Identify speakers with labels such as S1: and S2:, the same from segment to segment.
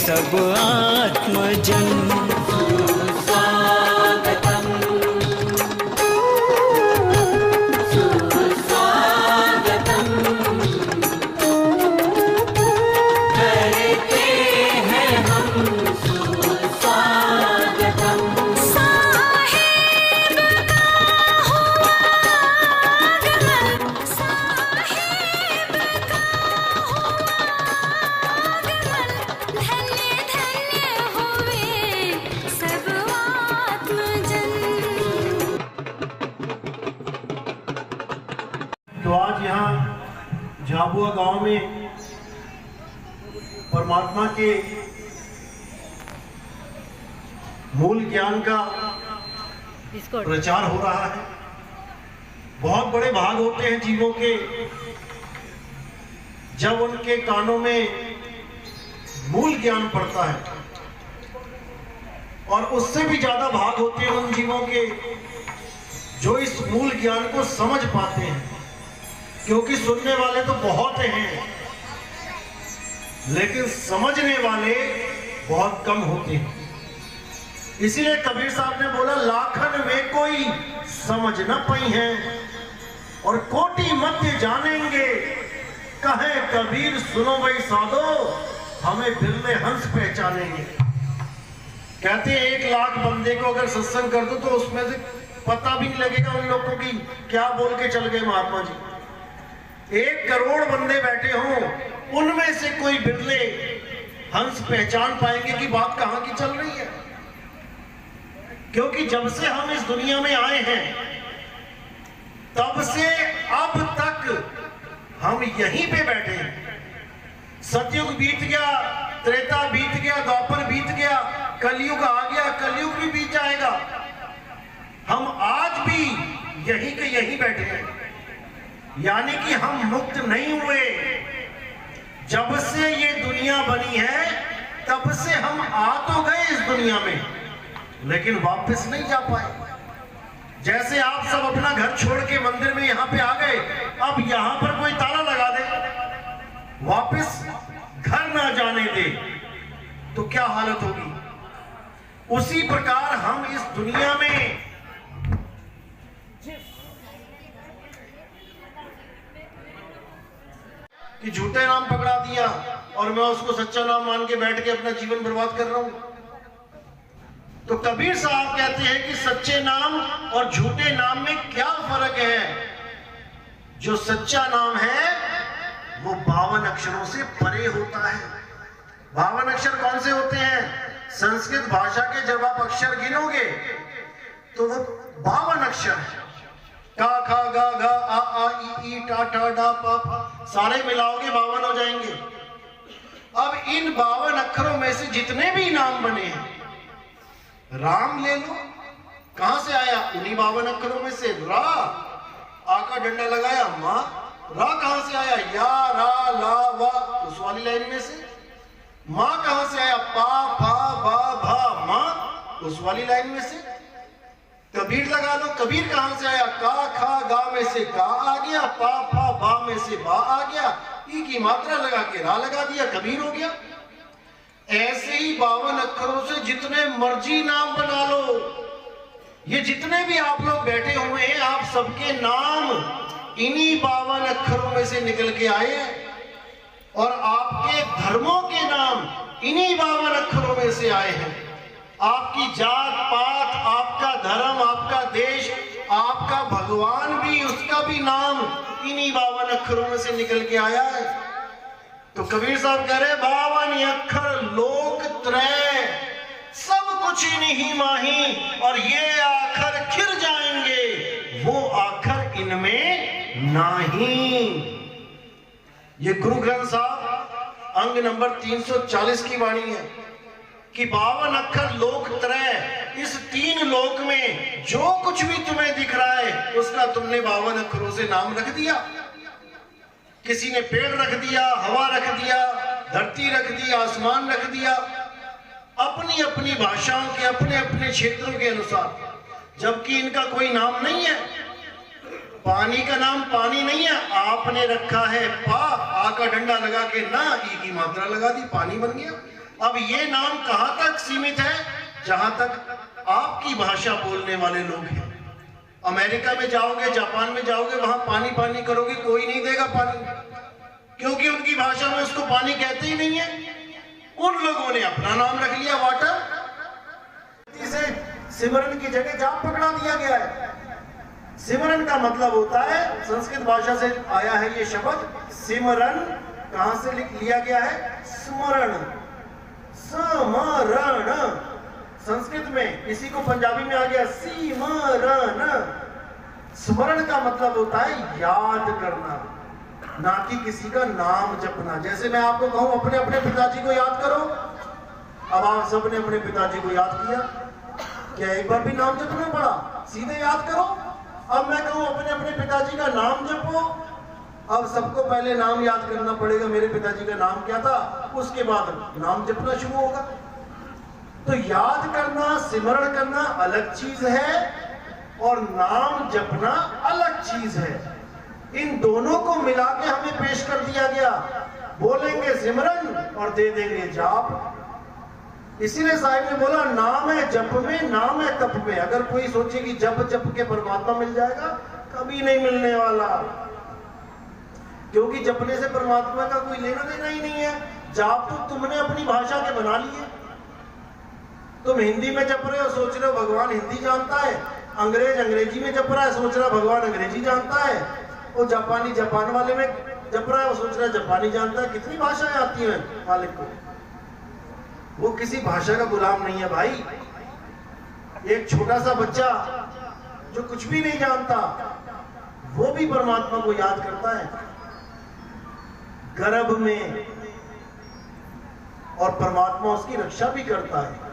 S1: सब आत्मजन।
S2: तो आज यहाँ झाबुआ गांव में परमात्मा के मूल ज्ञान का प्रचार हो रहा है। बहुत बड़े भाग होते हैं जीवों के जब उनके कानों में मूल ज्ञान पड़ता है, और उससे भी ज्यादा भाग होते हैं उन जीवों के जो इस मूल ज्ञान को समझ पाते हैं, क्योंकि सुनने वाले तो बहुत हैं लेकिन समझने वाले बहुत कम होते हैं। इसीलिए कबीर साहब ने बोला, लाखन वे कोई समझ न पाई हैं और कोटि मध्य जानेंगे, कहे कबीर सुनो भाई साधो, हमें बिरले हंस पहचानेंगे। कहते हैं 1 लाख बंदे को अगर सत्संग कर दो तो उसमें से पता भी नहीं लगेगा उन लोगों की क्या बोल के चल गए महात्मा जी। 1 करोड़ बंदे बैठे हों, उनमें से कोई बिरले हंस पहचान पाएंगे कि बात कहां की चल रही है। क्योंकि जब से हम इस दुनिया में आए हैं तब से अब तक हम यहीं पे बैठे हैं। सतयुग बीत गया, त्रेता बीत गया, द्वापर बीत गया, कलयुग आ गया, कलयुग भी बीत जाएगा, हम आज भी यहीं के यहीं बैठे हैं। यानी कि हम मुक्त नहीं हुए। जब से ये दुनिया बनी है तब से हम आ तो गए इस दुनिया में, लेकिन वापस नहीं जा पाए। जैसे आप सब अपना घर छोड़ के मंदिर में यहां पे आ गए, अब यहां पर कोई ताला लगा दे, वापस घर ना जाने दे तो क्या हालत होगी। उसी प्रकार हम इस दुनिया में कि झूठे नाम पकड़ा दिया और मैं उसको सच्चा नाम मान के बैठ के अपना जीवन बर्बाद कर रहा हूं। तो कबीर साहब कहते हैं कि सच्चे नाम और झूठे नाम में क्या फर्क है। जो सच्चा नाम है वो 52 अक्षरों से परे होता है। 52 अक्षर कौन से होते हैं? संस्कृत भाषा के जब आप अक्षर गिनोगे तो वो 52 अक्षर है। का, खा, गा, घा, आ, ई, टा, ठा, डा, पा, फा, सारे मिलाओगे 52 हो जाएंगे। अब इन 52 अक्षरों में से जितने भी नाम बने हैं, राम ले लो, कहां से आया? उन्हीं 52 अक्षरों में से। रा, आ का डंडा लगाया, मां, रा कहां से आया? या, रा, ला, वा, उस वाली लाइन में से। मां कहां से आया? पा, फा, बा, भा, मां, उस वाली लाइन में से। कबीर लगा लो, कबीर कहां से आया? का, खा, गा में से का आ गया, पा, फा, बा में से बा आ गया, ई की मात्रा लगा के रा लगा दिया, कबीर हो गया। ऐसे ही 52 अक्षरों से जितने मर्जी नाम बना लो। ये जितने भी आप लोग बैठे हुए हैं, आप सबके नाम इन्हीं 52 अक्षरों में से निकल के आए हैं, और आपके धर्मों के नाम इन्हीं 52 अक्षरों में से आए हैं। आपकी जात पात, आपका धर्म, आपका देश, आपका भगवान भी, उसका भी नाम इन्हीं 52 अक्षरों में से निकल के आया है। तो कबीर साहब कह रहे 52 अक्षर लोक त्रय, सब कुछ नहीं माही, और ये आखर खिर जाएंगे, वो आखर इनमें नहीं। ये गुरु ग्रंथ साहब अंग नंबर 340 की वाणी है कि 52 अक्षर लोक त्रय, इस 3 लोक में जो कुछ भी तुम्हें दिख रहा है उसका तुमने 52 अक्षरों से नाम रख दिया। किसी ने पेड़ रख दिया, हवा रख दिया, धरती रख दी, आसमान रख दिया, अपनी अपनी भाषाओं के, अपने अपने क्षेत्रों के अनुसार, जबकि इनका कोई नाम नहीं है। पानी का नाम पानी नहीं है, आपने रखा है पा, आ का डंडा लगा के ना, ई की मात्रा लगा दी, पानी बन गया। अब ये नाम कहां तक सीमित है? जहां तक आपकी भाषा बोलने वाले लोग हैं। अमेरिका में जाओगे, जापान में जाओगे, वहां पानी पानी करोगे, कोई नहीं देगा पानी, क्योंकि उनकी भाषा में उसको पानी कहते ही नहीं है। उन लोगों ने अपना नाम रख लिया वाटर। से सिमरन की जगह जाप पकड़ा दिया गया है। सिमरन का मतलब होता है, संस्कृत भाषा से आया है ये शब्द सिमरन। कहां से लिया गया है? स्मरण, समरण। संस्कृत में, इसी को पंजाबी में आ गया सिमरन। स्मरण का मतलब होता है याद करना, ना कि किसी का नाम जपना। जैसे मैं आपको कहूं अपने अपने पिताजी को याद करो, अब आप सबने अपने पिताजी को याद किया, क्या एक बार भी नाम जपना पड़ा? सीधे याद करो। अब मैं कहूं अपने अपने पिताजी का नाम जपो, अब सबको पहले नाम याद करना पड़ेगा, मेरे पिताजी का नाम क्या था, उसके बाद नाम जपना शुरू होगा। तो याद करना, सिमरण करना अलग चीज है और नाम जपना अलग चीज है। इन दोनों को मिला के हमें पेश कर दिया गया। बोलेंगे सिमरन और दे देंगे जाप। इसीलिए साहिब ने बोला नाम है जप में, नाम है तप में। अगर कोई सोचे कि जप जप के परमात्मा मिल जाएगा, कभी नहीं मिलने वाला, क्योंकि जपने से परमात्मा का कोई लेना देना ही नहीं है। जाप तो तुमने अपनी भाषा के बना लिए। तुम हिंदी में जप रहे हो, सोच रहे हो भगवान हिंदी जानता है। अंग्रेज अंग्रेजी में जप रहा है, सोच रहा भगवान अंग्रेजी जानता है। वो जापानी जापान वाले में जप रहा है, वो सोच रहा है जापानी जानता है। कितनी भाषाएं आती हैं मालिक को, वो किसी भाषा का गुलाम नहीं है भाई। एक छोटा सा बच्चा जो कुछ भी नहीं जानता, वो भी परमात्मा को याद करता है गर्भ में, और परमात्मा उसकी रक्षा भी करता है,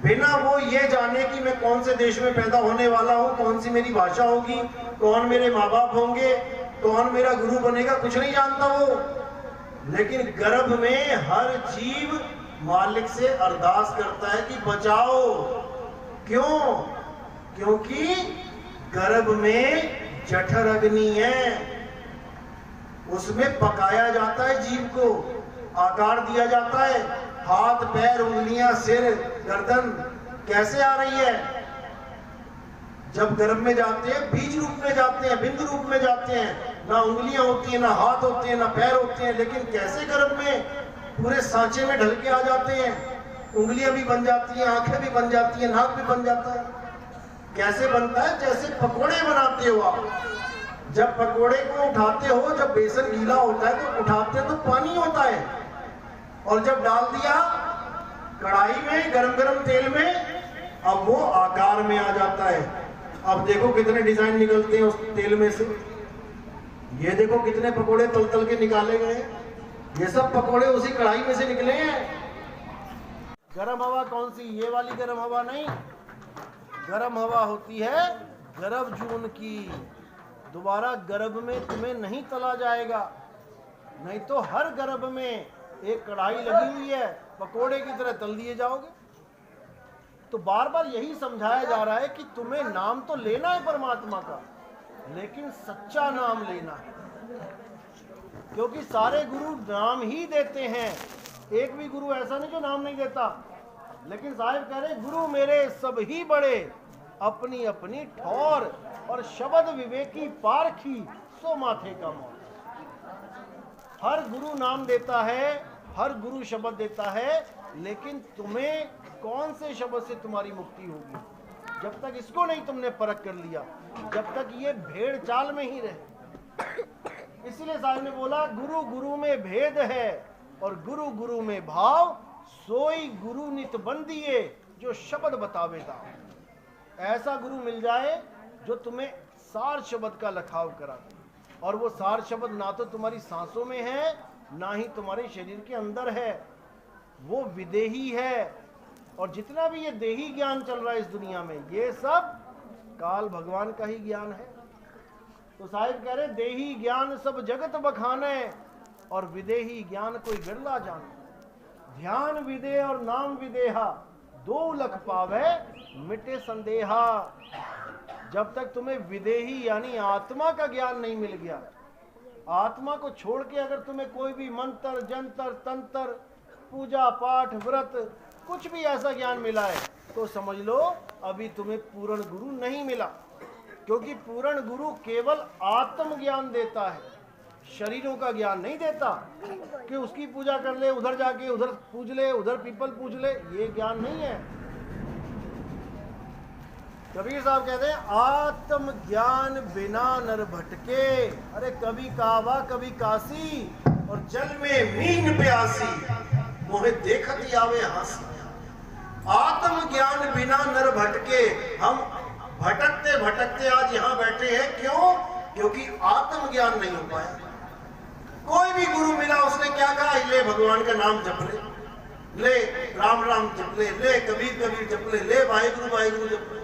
S2: बिना वो ये जाने कि मैं कौन से देश में पैदा होने वाला हूं, कौन सी मेरी भाषा होगी, कौन मेरे माँ बाप होंगे, कौन मेरा गुरु बनेगा, कुछ नहीं जानता वो। लेकिन गर्भ में हर जीव मालिक से अरदास करता है कि बचाओ। क्यों? क्योंकि गर्भ में जठर अग्नि है, उसमें पकाया जाता है जीव को, आकार दिया जाता है। हाथ पैर उंगलियां सिर गर्दन कैसे आ रही है? जब गर्भ में जाते हैं बीज रूप में जाते हैं, बिंदु रूप में जाते हैं, ना उंगलियां होती हैं, ना हाथ होते हैं, ना पैर होते हैं। लेकिन कैसे गर्भ में पूरे सांचे में ढल के आ जाते हैं, उंगलियां भी बन जाती हैं, आंखें भी बन जाती हैं, नाक भी बन जाता है। कैसे बनता है? जैसे पकोड़े बनाते हो आप। जब पकोड़े को उठाते हो, जब बेसन गीला होता है तो उठाते तो पानी होता है, और जब डाल दिया कढ़ाई में गरम गरम तेल में, अब वो आकार में आ जाता है। अब देखो कितने डिजाइन निकलते हैं उस तेल में से। ये देखो कितने पकोड़े तल तल के निकाले गए, ये सब पकोड़े उसी कढ़ाई में से निकले हैं। गरम हवा कौन सी? ये वाली गरम हवा नहीं, गरम हवा होती है गर्भ जून की। दोबारा गर्भ में तुम्हें नहीं तला जाएगा, नहीं तो हर गर्भ में एक कढ़ाई लगी हुई है, पकोड़े की तरह तल दिए जाओगे। तो बार बार यही समझाया जा रहा है कि तुम्हें नाम तो लेना है परमात्मा का, लेकिन सच्चा नाम लेना है। क्योंकि सारे गुरु नाम ही देते हैं, एक भी गुरु ऐसा नहीं जो नाम नहीं देता। लेकिन साहिब कह रहे गुरु मेरे सब ही बड़े, अपनी अपनी ठौर, और शब्द विवेकी पारखी सो माथे का मोर। हर गुरु नाम देता है, हर गुरु शब्द देता है, लेकिन तुम्हें कौन से शब्द से तुम्हारी मुक्ति होगी? जब तक इसको नहीं तुमने परख कर लिया, जब तक ये भेड़ चाल में ही रहे। इसलिए साहब ने बोला गुरु गुरु में भेद है, और गुरु गुरु में भाव, सोई गुरु नित बंदिए जो शब्द बतावेगा। ऐसा गुरु मिल जाए जो तुम्हें सार शब्द का लखाव करा, और वो सार शब्द ना तो तुम्हारी सांसों में है, ना ही तुम्हारे शरीर के अंदर है, वो विदेही है। और जितना भी ये देही ज्ञान चल रहा है इस दुनिया में, ये सब काल भगवान का ही ज्ञान है। तो साहिब कह रहे देही ज्ञान सब जगत बखाने, और विदेही ज्ञान कोई बिरला जाने। ध्यान विदे और नाम विदेहा, दो लख पावे मिटे संदेहा। जब तक तुम्हें विदेही यानी आत्मा का ज्ञान नहीं मिल गया, आत्मा को छोड़ के अगर तुम्हें कोई भी मंत्र जंतर तंत्र पूजा पाठ व्रत कुछ भी ऐसा ज्ञान मिला है तो समझ लो अभी तुम्हें पूर्ण गुरु नहीं मिला, क्योंकि पूर्ण गुरु केवल आत्म ज्ञान देता है, शरीरों का ज्ञान नहीं देता कि उसकी पूजा कर ले, उधर जाके उधर पूज ले, उधर पीपल पूज ले, ये ज्ञान नहीं है। कबीर साहब कहते हैं आत्म ज्ञान बिना नर भटके। अरे कभी कावा कभी काशी और जल में मीन प्यासी, मोहे देखत आवे हंसी। आत्म ज्ञान बिना नर भटके। हम भटकते भटकते आज यहाँ बैठे हैं, क्यों? क्योंकि आत्म ज्ञान नहीं हो पाया। कोई भी गुरु मिला उसने क्या कहा, ले भगवान का नाम जप ले राम राम जप ले कबीर कबीर जप ले वाहिगुरु वाहिगुरु जप ले।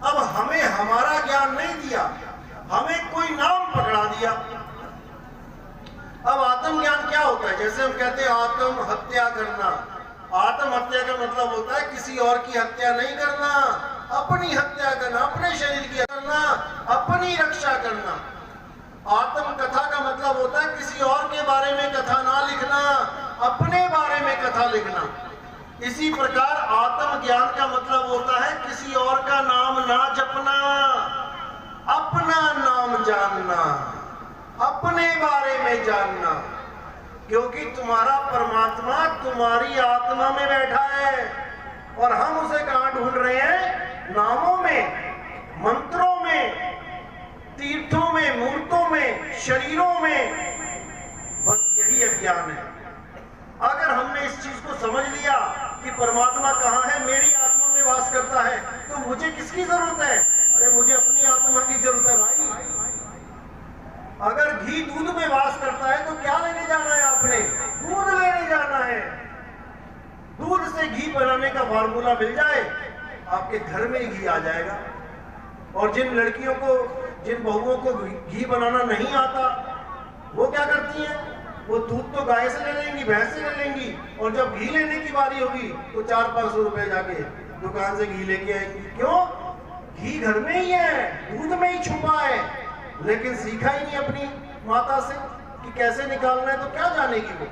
S2: अब हमें हमारा ज्ञान नहीं दिया, हमें कोई नाम पकड़ा दिया। अब आत्म ज्ञान क्या होता है? जैसे हम कहते हैं आत्म हत्या करना। आत्म हत्या का मतलब होता है किसी और की हत्या नहीं करना, अपनी हत्या करना, अपने शरीर की करना, अपनी रक्षा करना। आत्म कथा का मतलब होता है किसी और के बारे में कथा ना लिखना, अपने बारे में कथा लिखना। इसी प्रकार आत्म ज्ञान का मतलब होता है किसी और का नाम ना जपना, अपना नाम जानना, अपने बारे में जानना। क्योंकि तुम्हारा परमात्मा तुम्हारी आत्मा में बैठा है और हम उसे कहां ढूंढ रहे हैं? नामों में, मंत्रों में, तीर्थों में, मूर्तों में, शरीरों में। बस यही अज्ञान है। अगर हमने इस चीज को समझ लिया कि परमात्मा कहाँ है, मेरी आत्मा में वास करता है, तो मुझे किसकी जरूरत है? अरे मुझे अपनी आत्मा की जरूरत है भाई। अगर घी दूध में वास करता है तो क्या लेने जाना है आपने? दूध लेने जाना है। दूध से घी बनाने का फार्मूला मिल जाए, आपके घर में घी आ जाएगा। और जिन लड़कियों को, जिन बहुओं को घी बनाना नहीं आता, वो क्या करती हैं? वो दूध तो गाय से ले लेंगी, भैंस से ले लेंगी, और जब घी लेने की बारी होगी तो 400-500 रुपए जाके दुकान से घी लेके आएंगी। क्यों? घी घर में ही है, दूध में ही छुपा है, लेकिन सीखा ही नहीं अपनी माता से कि कैसे निकालना है, तो क्या जानेगी वो।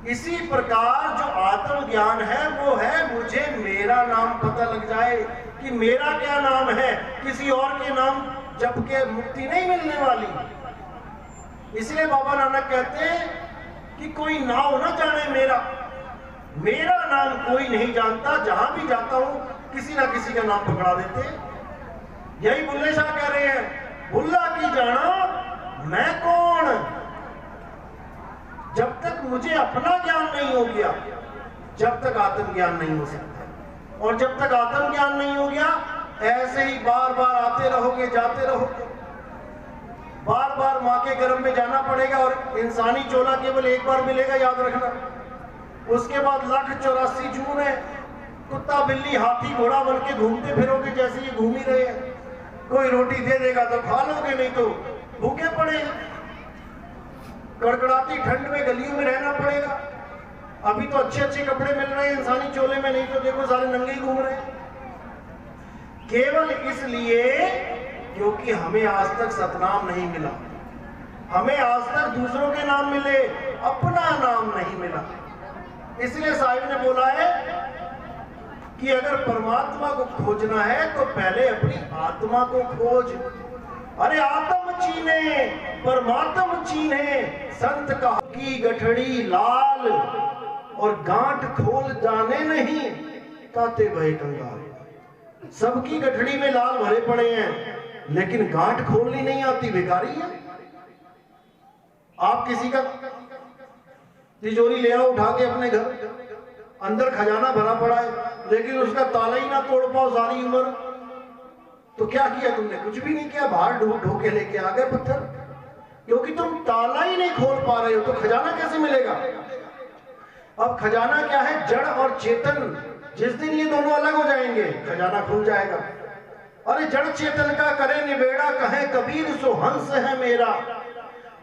S2: इसी प्रकार जो आत्म ज्ञान है वो है मुझे मेरा नाम पता लग जाए कि मेरा क्या नाम है। किसी और के नाम जप के मुक्ति नहीं मिलने वाली। इसलिए बाबा नानक कहते हैं कि कोई नाम ना जाने मेरा नाम कोई नहीं जानता। जहां भी जाता हूं किसी ना किसी का नाम पकड़ा देते हैं। यही बुल्ले शाह कह रहे हैं, बुल्ला की जाना मैं कौन। जब तक मुझे अपना ज्ञान नहीं हो गया, जब तक आत्म ज्ञान नहीं हो सकता। और जब तक आत्म ज्ञान नहीं हो गया, ऐसे ही बार बार आते रहोगे, जाते रहोगे। बार बार माँ के गर्भ में जाना पड़ेगा और इंसानी चोला केवल एक बार मिलेगा, याद रखना। उसके बाद 184 जून है, कुत्ता बिल्ली हाथी घोड़ा बन के घूमते फिरोगे जैसे ये घूम ही रहे हैं। कोई रोटी दे देगा तो खा लोगे, नहीं तो भूखे पड़े। कड़कड़ाती ठंड में गलियों में रहना पड़ेगा। अभी तो अच्छे अच्छे कपड़े मिल रहे हैं इंसानी चोले में, नहीं तो देखो सारे नंगे ही घूम रहे हैं। केवल इसलिए क्योंकि हमें आज तक सतनाम नहीं मिला, हमें आज तक दूसरों के नाम मिले, अपना नाम नहीं मिला। इसलिए साहिब ने बोला है कि अगर परमात्मा को खोजना है तो पहले अपनी आत्मा को खोज। अरे आत्म चीने परमात्म चीने, संत कहा की गठड़ी लाल और गांठ खोल जाने नहीं, ताते भय कंगाल। सबकी गठड़ी में लाल भरे पड़े हैं, लेकिन गांठ खोलनी नहीं आती, भिखारी है। आप किसी का तिजोरी ले आओ उठा के अपने घर, अंदर खजाना भरा पड़ा है, लेकिन उसका ताला ही ना तोड़ पाओ सारी उम्र, तो क्या किया तुमने? कुछ भी नहीं किया। बाहर ढो के लेके आ गए पत्थर, क्योंकि तुम ताला ही नहीं खोल पा रहे हो, तो खजाना कैसे मिलेगा? अब खजाना क्या है? जड़ और चेतन। जिस दिन ये दोनों अलग हो जाएंगे, खजाना खुल जाएगा। अरे जड़ चेतन का करे निबेड़ा, कहे कबीर सो हंस है मेरा।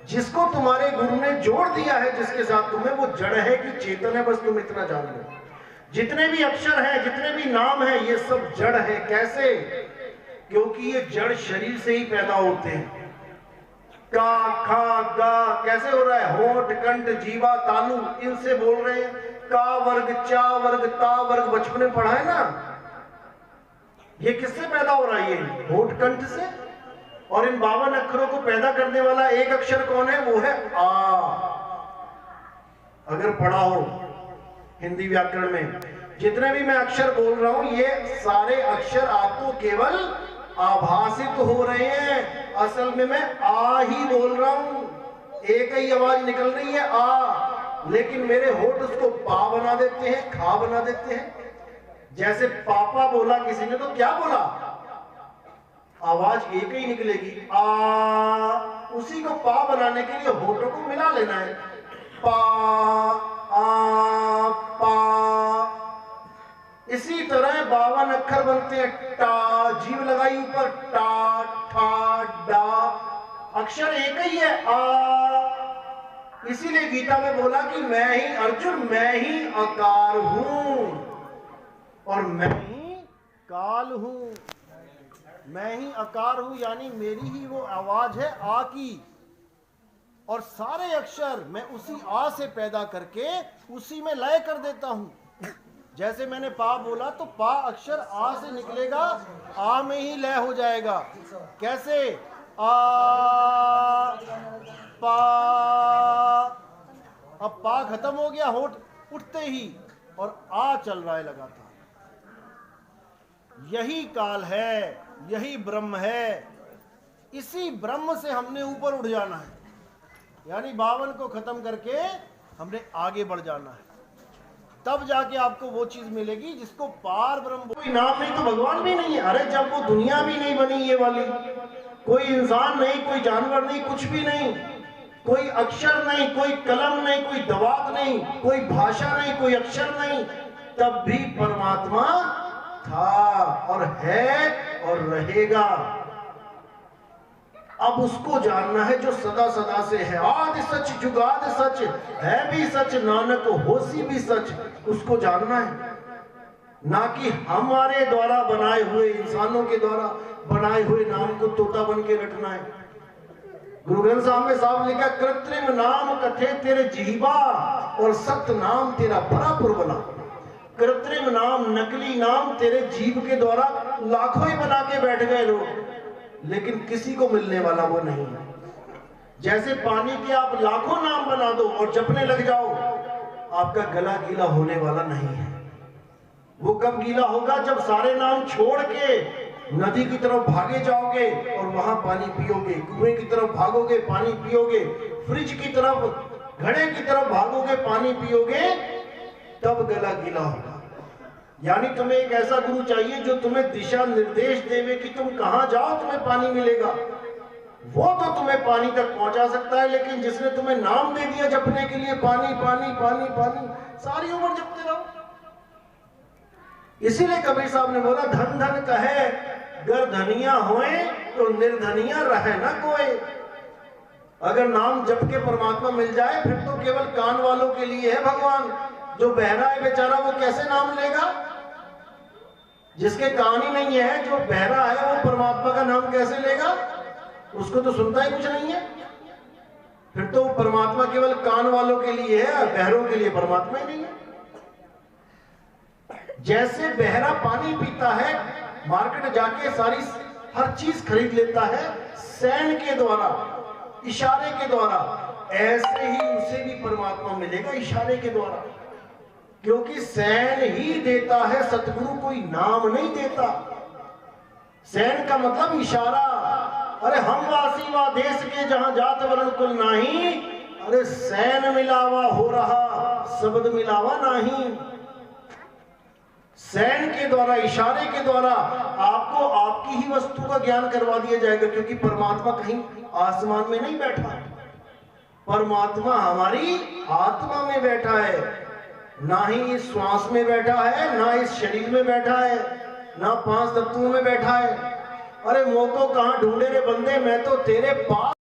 S2: जिसको तुम्हारे गुरु ने जोड़ दिया है, जिसके साथ तुम्हें, वो जड़ है कि चेतन है, बस तुम इतना जान लो। जितने भी अक्षर हैं, जितने भी नाम हैं, ये सब जड़ है। कैसे? क्योंकि ये जड़ शरीर से ही पैदा होते हैं। का, खा, गा कैसे हो रहा है? होठ, कंठ, जीवा, तालु इनसे बोल रहे हैं। का वर्ग, चा वर्ग, ता वर्ग बचपन में पढ़ा है ना। ये किससे पैदा हो रहा है? ये होठ कंठ से। और इन 52 अक्षरों को पैदा करने वाला एक अक्षर कौन है? वो है आ। अगर पढ़ा हो हिंदी व्याकरण में, जितने भी मैं अक्षर बोल रहा हूं ये सारे अक्षर आपको केवल आभासित हो रहे हैं। असल में मैं आ ही बोल रहा हूं, एक ही आवाज निकल रही है आ, लेकिन मेरे होठ उसको पा बना देते हैं, खा बना देते हैं। जैसे पापा बोला किसी ने तो क्या बोला? आवाज एक ही निकलेगी आ, उसी को पा बनाने के लिए होठों को मिला लेना है। पा, आ, पा। इसी तरह 52 अक्षर बनते हैं। टा, जीव लगाई ऊपर, टा, ठा, डा, अक्षर एक ही है आ। इसीलिए गीता में बोला कि मैं ही अर्जुन, मैं ही अकार हूं और मैं ही काल हूं। मैं ही अकार हूं, यानी मेरी ही वो आवाज है आ की। और सारे अक्षर मैं उसी आ से पैदा करके उसी में लय कर देता हूं। जैसे मैंने पा बोला तो पा अक्षर आ से निकलेगा, आ में ही लय हो जाएगा। कैसे? आ, पा। अब पा खत्म हो गया होठ उठते ही, और आ चल रहा है लगातार। यही काल है, यही ब्रह्म है। इसी ब्रह्म से हमने ऊपर उठ जाना है, यानी 52 को खत्म करके हमने आगे बढ़ जाना है। तब जाके आपको वो चीज मिलेगी जिसको पार ब्रह्म। कोई नाम नहीं तो भगवान भी नहीं है। अरे जब वो दुनिया भी नहीं बनी ये वाली, कोई इंसान नहीं, कोई जानवर नहीं, कुछ भी नहीं, कोई अक्षर नहीं, कोई कलम नहीं, कोई दवात नहीं, कोई भाषा नहीं, कोई अक्षर नहीं, तब भी परमात्मा था और है और रहेगा। अब उसको जानना है जो सदा सदा से है। आदि सच जुगाद सच, है भी सच, नानक होसी भी सच। उसको जानना है, ना कि हमारे द्वारा बनाए हुए, इंसानों के द्वारा बनाए हुए नाम को तोता बन के रटना है। गुरु ग्रंथ साहब में साहब लिखा, कृत्रिम नाम कथे तेरे जीवा और सत्य नाम तेरा परापुर बना। कृत्रिम नाम, नकली नाम तेरे जीव के द्वारा लाखों ही बना के बैठ गए लोग, लेकिन किसी को मिलने वाला वो नहीं है। जैसे पानी के आप लाखों नाम बना दो और जपने लग जाओ, आपका गला गीला होने वाला नहीं है। वो कब गीला होगा? जब सारे नाम छोड़ के नदी की तरफ भागे जाओगे और वहां पानी पियोगे, कुएं की तरफ भागोगे, पानी पियोगे, फ्रिज की तरफ, घड़े की तरफ भागोगे, पानी पियोगे, तब गला गीला होगा। यानी तुम्हें एक ऐसा गुरु चाहिए जो तुम्हें दिशा निर्देश देवे कि तुम कहां जाओ तुम्हें पानी मिलेगा। वो तो तुम्हें पानी तक पहुंचा सकता है, लेकिन जिसने तुम्हें नाम दे दिया जपने के लिए, पानी पानी पानी पानी, सारी उम्र जपते रहो। इसीलिए कबीर साहब ने बोला, धन धन कहे गर धनिया होए तो निर्धनिया रहे ना कोई। अगर नाम जप के परमात्मा मिल जाए फिर तो केवल कान वालों के लिए है भगवान। जो बहरा है बेचारा वो कैसे नाम लेगा? जिसके कान ही नहीं है, जो बहरा है, वो परमात्मा का नाम कैसे लेगा? उसको तो सुनता ही कुछ नहीं है। फिर तो परमात्मा केवल कान वालों के लिए है, बहरों के लिए परमात्मा ही नहीं है। जैसे बहरा पानी पीता है, मार्केट जाके सारी हर चीज खरीद लेता है सैन के द्वारा, इशारे के द्वारा, ऐसे ही उसे भी परमात्मा मिलेगा इशारे के द्वारा। क्योंकि सैन ही देता है, सतगुरु कोई नाम नहीं देता। सैन का मतलब इशारा। अरे हम वासी वा देश के जहां जात वर्ण कुल नाही, अरे सैन मिलावा हो रहा, शब्द मिलावा नहीं। सैन के द्वारा, इशारे के द्वारा आपको आपकी ही वस्तु का ज्ञान करवा दिया जाएगा। क्योंकि परमात्मा कहीं आसमान में नहीं बैठा, परमात्मा हमारी आत्मा में बैठा है। ना ही इस श्वास में बैठा है, ना इस शरीर में बैठा है, ना 5 तत्वों में बैठा है। अरे मोको कहां ढूंढे रे बंदे, मैं तो तेरे पास